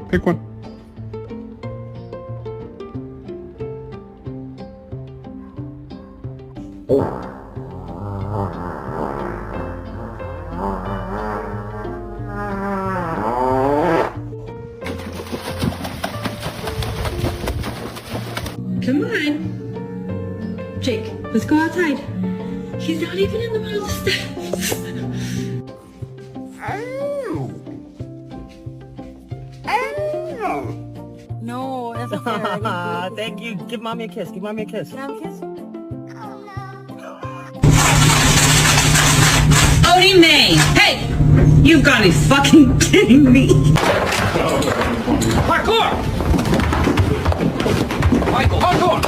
Pick one. Come on. Jake, let's go outside. He's not even in the middle of the steps. No, that's not fair. Thank you. Give mommy a kiss. Give mommy a kiss. Can I have a kiss? Odie May! Hey! You've got to be fucking kidding me. Parkour! Michael, parkour!